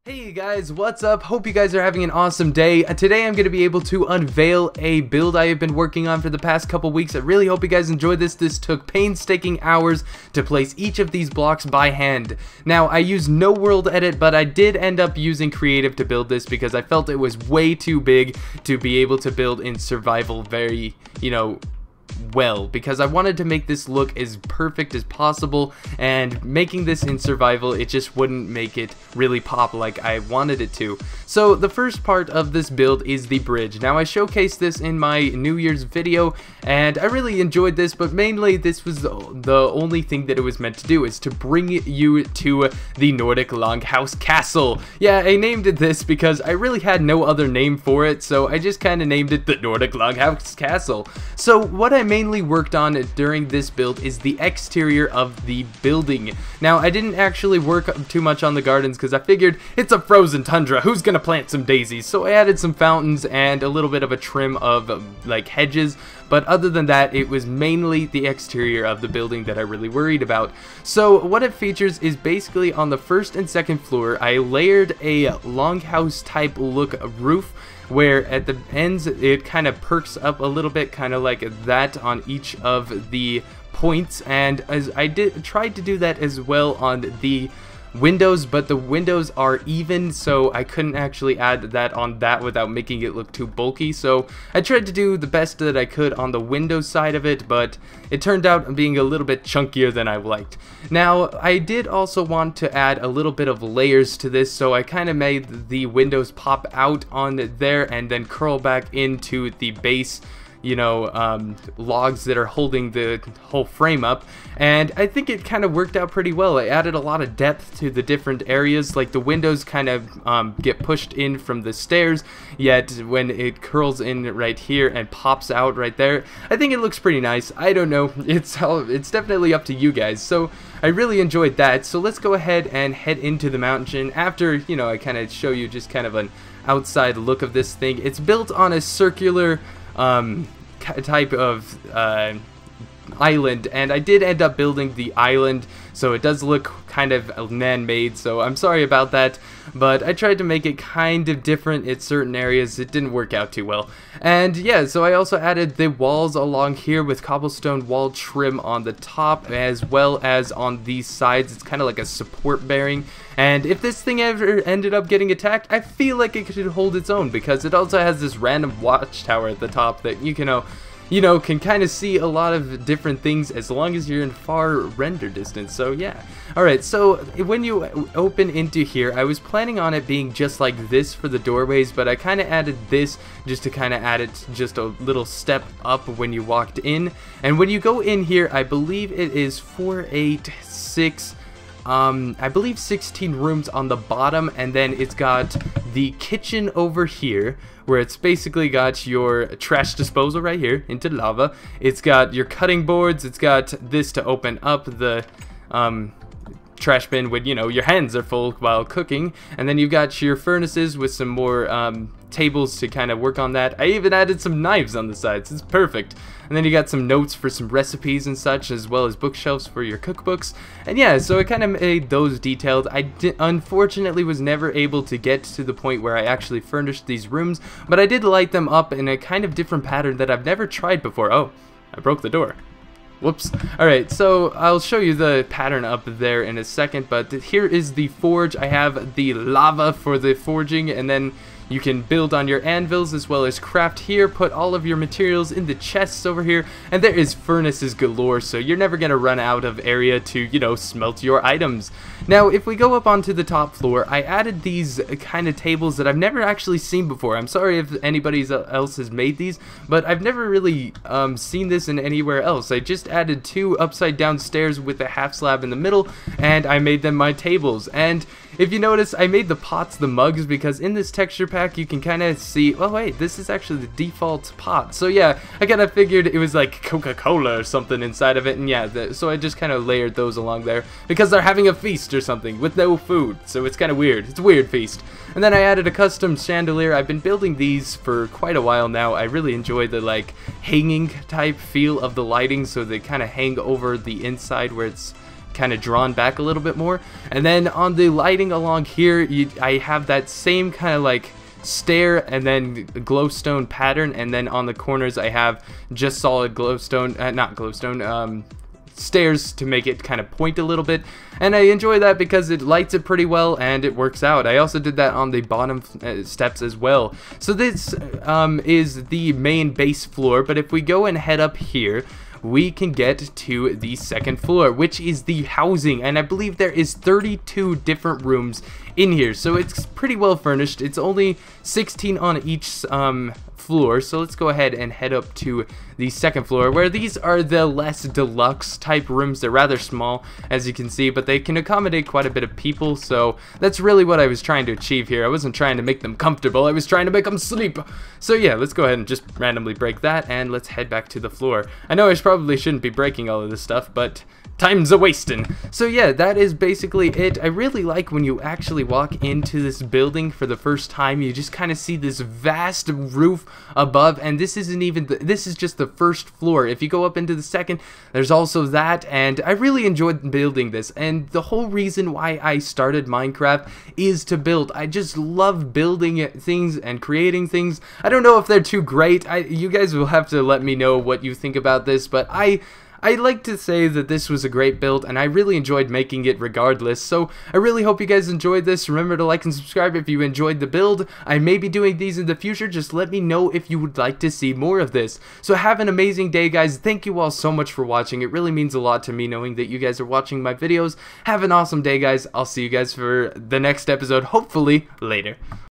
Hey guys, what's up? Hope you guys are having an awesome day. Today I'm going to be able to unveil a build I have been working on for the past couple weeks. I really hope you guys enjoyed this. This took painstaking hours to place each of these blocks by hand. Now, I used no world edit, but I did end up using creative to build this because I felt it was way too big to be able to build in survival very, well, because I wanted to make this look as perfect as possible, and making this in survival, it just wouldn't make it really pop like I wanted it to. So the first part of this build is the bridge. Now, I showcased this in my New Year's video and I really enjoyed this, but mainly this was the only thing that it was meant to do, is to bring you to the Nordic Longhouse castle. Yeah, I named it this because I really had no other name for it, so I just kind of named it the Nordic Longhouse castle. So what I mainly worked on during this build is the exterior of the building. Now, I didn't actually work too much on the gardens because I figured it's a frozen tundra, who's gonna plant some daisies? So I added some fountains and a little bit of a trim of like hedges, but other than that, it was mainly the exterior of the building that I really worried about. So what it features is basically on the first and second floor, I layered a longhouse type look roof, where at the ends it kind of perks up a little bit, kind of like that on each of the points, and as I tried to do that as well on the windows, but the windows are even, so I couldn't actually add that on that without making it look too bulky. So I tried to do the best that I could on the windows side of it, but it turned out being a little bit chunkier than I liked. Now, I did also want to add a little bit of layers to this, so I kind of made the windows pop out on there and then curl back into the base, logs that are holding the whole frame up, and I think it kind of worked out pretty well. I added a lot of depth to the different areas, like the windows kind of get pushed in from the stairs, yet when it curls in right here and pops out right there, I think it looks pretty nice. I don't know, it's definitely up to you guys. So I really enjoyed that. So let's go ahead and head into the mountain after, I kind of show you just kind of an outside look of this thing. It's built on a circular type of island, and I did end up building the island, so it does look kind of man-made, so I'm sorry about that, but I tried to make it kind of different in certain areas. It didn't work out too well. And yeah, so I also added the walls along here with cobblestone wall trim on the top, as well as on these sides. It's kind of like a support bearing, and if this thing ever ended up getting attacked, I feel like it could hold its own, because it also has this random watchtower at the top that you can can kind of see a lot of different things as long as you're in far render distance. So yeah. Alright, so when you open into here, I was planning on it being just like this for the doorways, but I kind of added this just to kind of add it just a little step up when you walked in. And when you go in here, I believe it is 4, 8, 6, I believe 16 rooms on the bottom, and then it's got the kitchen over here, where it's basically got your trash disposal right here into lava. It's got your cutting boards, it's got this to open up the trash bin when your hands are full while cooking, and then you've got your furnaces with some more tables to kind of work on that. I even added some knives on the sides. It's perfect. And then you got some notes for some recipes and such, as well as bookshelves for your cookbooks. And yeah, so I kind of made those detailed. I unfortunately was never able to get to the point where I actually furnished these rooms, but I did light them up in a kind of different pattern that I've never tried before. Oh, I broke the door. Whoops. Alright, so I'll show you the pattern up there in a second, but here is the forge. I have the lava for the forging, and then you can build on your anvils as well as craft here, put all of your materials in the chests over here, and there is furnaces galore, so you're never going to run out of area to, smelt your items. Now, if we go up onto the top floor, I added these kind of tables that I've never actually seen before. I'm sorry if anybody else has made these, but I've never really seen this in anywhere else. I just added 2 upside down stairs with a half slab in the middle, and I made them my tables. And if you notice, I made the pots the mugs, because in this texture pack you can kind of see, oh wait, this is actually the default pot. So yeah, I kind of figured it was like Coca-Cola or something inside of it, and yeah, so I just kind of layered those along there because they're having a feast or something with no food, so it's kind of weird. It's a weird feast. And then I added a custom chandelier. I've been building these for quite a while now. I really enjoy the like hanging type feel of the lighting, so they kind of hang over the inside where it's kind of drawn back a little bit more. And then on the lighting along here, I have that same kind of like stair and then glowstone pattern, and then on the corners I have just solid glowstone, not glowstone, stairs to make it kind of point a little bit, and I enjoy that because it lights it pretty well and it works out. I also did that on the bottom steps as well. So this is the main base floor, but if we go and head up here, we can get to the second floor, which is the housing, and I believe there is 32 different rooms in here, so it's pretty well furnished. It's only 16 on each floor, so let's go ahead and head up to the second floor, where these are the less deluxe type rooms. They're rather small, as you can see, but they can accommodate quite a bit of people, so that's really what I was trying to achieve here. I wasn't trying to make them comfortable, I was trying to make them sleep. So yeah, let's go ahead and just randomly break that, and let's head back to the floor. I know I probably shouldn't be breaking all of this stuff, but time's a-wasting. So yeah, that is basically it. I really like when you actually walk into this building for the first time, you just kind of see this vast roof above, and this isn't even this is just the first floor. If you go up into the second, there's also that, and I really enjoyed building this, and the whole reason why I started Minecraft is to build. I just love building things and creating things. I don't know if they're too great. You guys will have to let me know what you think about this, but I'd like to say that this was a great build, and I really enjoyed making it regardless. So I really hope you guys enjoyed this. Remember to like and subscribe if you enjoyed the build. I may be doing these in the future. Just let me know if you would like to see more of this. So have an amazing day, guys. Thank you all so much for watching. It really means a lot to me knowing that you guys are watching my videos. Have an awesome day, guys. I'll see you guys for the next episode, hopefully later.